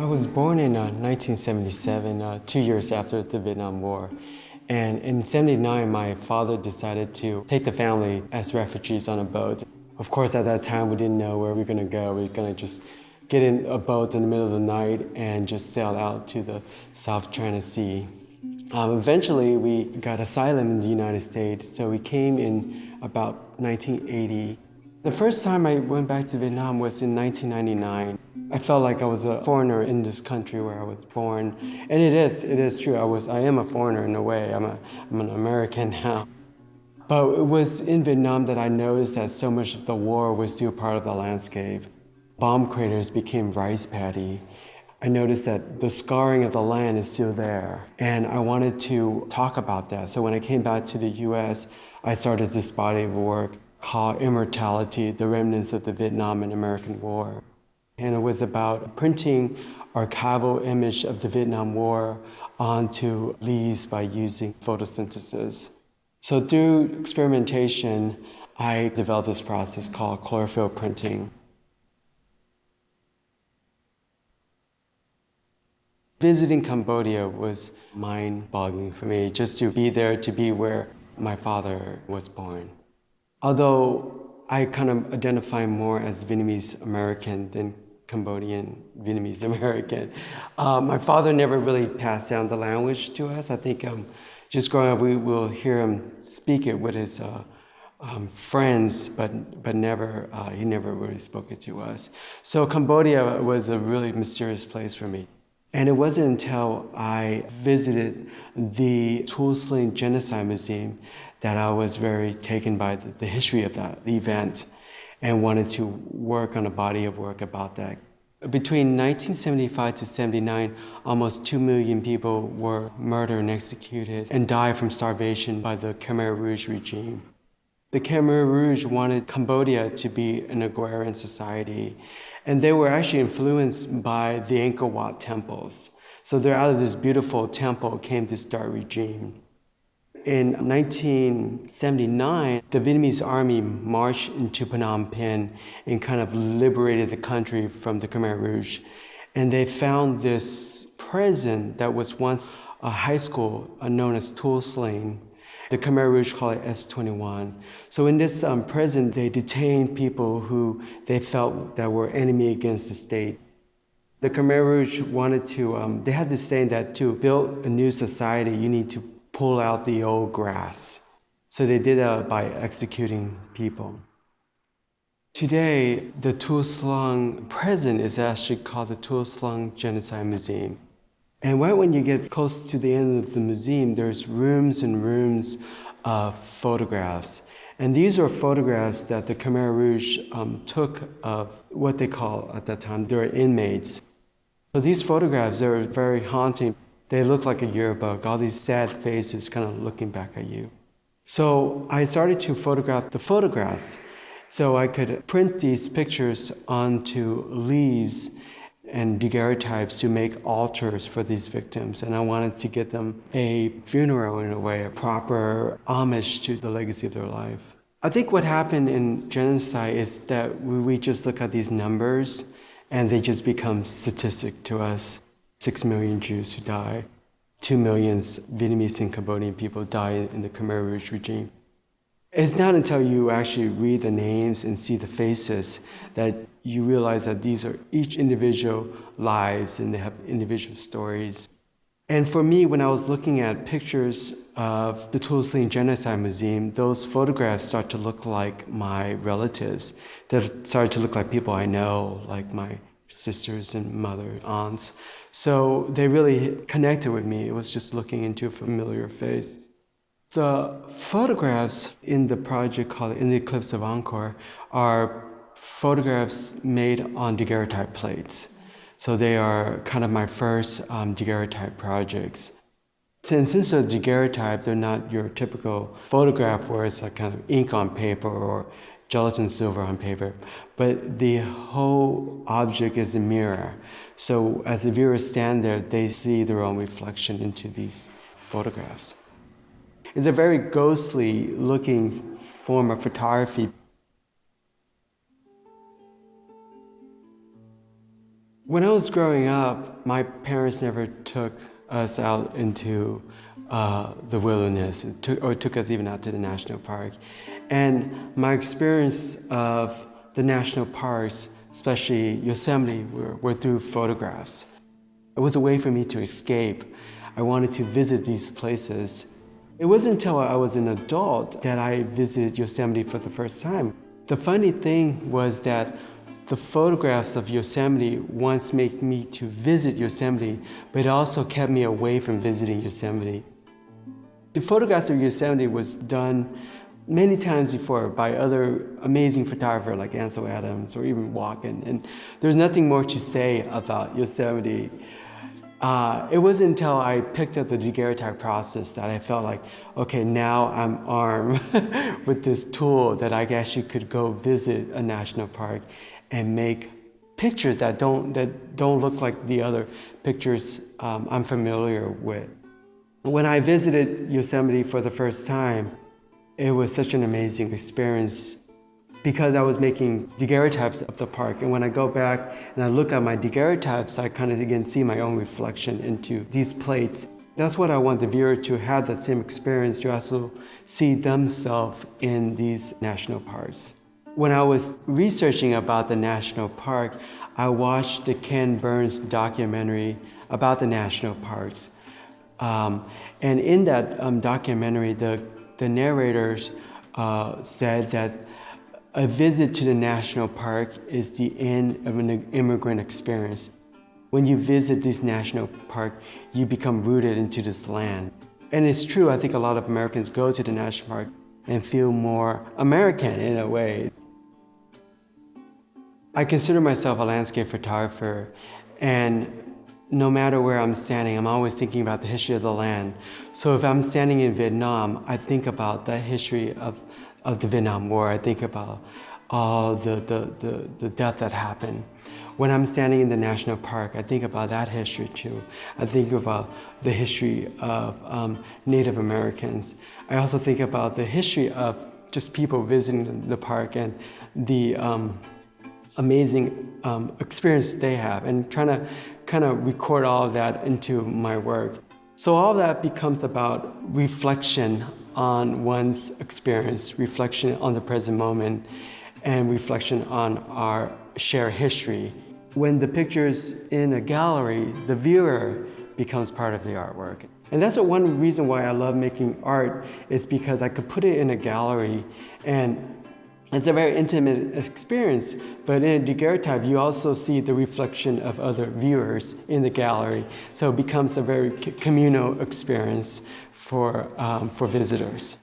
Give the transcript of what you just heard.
I was born in 1977, 2 years after the Vietnam War. And in '79, my father decided to take the family as refugees on a boat. Of course, at that time, we didn't know where we were gonna go. We were gonna just get in a boat in the middle of the night and just sail out to the South China Sea. Eventually, we got asylum in the United States, so we came in about 1980. The first time I went back to Vietnam was in 1999. I felt like I was a foreigner in this country where I was born. And it is true, I am a foreigner in a way. I'm an American now. But it was in Vietnam that I noticed that so much of the war was still part of the landscape. Bomb craters became rice paddy. I noticed that the scarring of the land is still there. And I wanted to talk about that. So when I came back to the US, I started this body of work called Immortality, the Remnants of the Vietnam and American War. And it was about printing archival image of the Vietnam War onto leaves by using photosynthesis. So through experimentation, I developed this process called chlorophyll printing. Visiting Cambodia was mind-boggling for me, just to be there, to be where my father was born. Although I kind of identify more as Vietnamese American than Cambodian Vietnamese American. My father never really passed down the language to us. I think just growing up, we will hear him speak it with his friends, but never, he never really spoke it to us. So Cambodia was a really mysterious place for me. And it wasn't until I visited the Tuol Sleng Genocide Museum that I was very taken by the history of that event and wanted to work on a body of work about that. Between 1975 to '79, almost 2 million people were murdered and executed and died from starvation by the Khmer Rouge regime. The Khmer Rouge wanted Cambodia to be an agrarian society, and they were actually influenced by the Angkor Wat temples. So out of this beautiful temple came this dark regime. In 1979, the Vietnamese army marched into Phnom Penh and kind of liberated the country from the Khmer Rouge. And they found this prison that was once a high school known as Tuol Sleng. The Khmer Rouge call it S21. So in this prison, they detained people who they felt that were enemy against the state. The Khmer Rouge wanted to, they had this saying that to build a new society, you need to pull out the old grass. So they did that by executing people. Today, the Tuol Sleng prison is actually called the Tuol Sleng Genocide Museum. And right when you get close to the end of the museum, there's rooms and rooms of photographs. And these are photographs that the Khmer Rouge took of what they call at that time, their inmates. So these photographs are very haunting. They look like a yearbook, all these sad faces kind of looking back at you. So I started to photograph the photographs so I could print these pictures onto leaves and daguerreotypes to make altars for these victims. And I wanted to get them a funeral in a way, a proper homage to the legacy of their life. I think what happened in genocide is that we just look at these numbers and they just become statistic to us. 6 million Jews who die, 2 million Vietnamese and Cambodian people die in the Khmer Rouge regime. It's not until you actually read the names and see the faces that you realize that these are each individual lives and they have individual stories. And for me, when I was looking at pictures of the Tuol Sleng Genocide Museum, those photographs start to look like my relatives. They started to look like people I know, like my sisters and mother, aunts. So they really connected with me. It was just looking into a familiar face. The photographs in the project called In the Eclipse of Angkor are photographs made on daguerreotype plates. So they are kind of my first daguerreotype projects. Since they're daguerreotype, they're not your typical photograph where it's like kind of ink on paper or gelatin silver on paper, but the whole object is a mirror. So as the viewers stand there, they see their own reflection into these photographs. It's a very ghostly looking form of photography. When I was growing up, my parents never took us out into the wilderness, or took us even out to the national park. And my experience of the national parks, especially Yosemite, were through photographs. It was a way for me to escape. I wanted to visit these places. It wasn't until I was an adult that I visited Yosemite for the first time. The funny thing was that the photographs of Yosemite once made me to visit Yosemite, but it also kept me away from visiting Yosemite. The photographs of Yosemite was done many times before by other amazing photographers like Ansel Adams or even Walken, and there's nothing more to say about Yosemite. It wasn't until I picked up the daguerreotype process that I felt like, okay, now I'm armed with this tool that I actually could go visit a national park and make pictures that don't look like the other pictures I'm familiar with. When I visited Yosemite for the first time, it was such an amazing experience because I was making daguerreotypes of the park. And when I go back and I look at my daguerreotypes, I kind of again see my own reflection into these plates. That's what I want the viewer to have, that same experience, to also see themselves in these national parks. When I was researching about the national park, I watched the Ken Burns documentary about the national parks. And in that documentary, the narrators said that a visit to the national park is the end of an immigrant experience. When you visit this national park, you become rooted into this land. And it's true, I think a lot of Americans go to the national park and feel more American in a way. I consider myself a landscape photographer, and no matter where I'm standing, I'm always thinking about the history of the land. So if I'm standing in Vietnam, I think about the history of the Vietnam War. I think about all the death that happened. When I'm standing in the national park, I think about that history too. I think about the history of Native Americans. I also think about the history of just people visiting the park and the amazing experience they have, and trying to kind of record all of that into my work. So all of that becomes about reflection on one's experience, reflection on the present moment, and reflection on our shared history. When the picture's in a gallery, the viewer becomes part of the artwork. And that's one reason why I love making art, is because I could put it in a gallery, and it's a very intimate experience, but in a daguerreotype, you also see the reflection of other viewers in the gallery. So it becomes a very communal experience for visitors.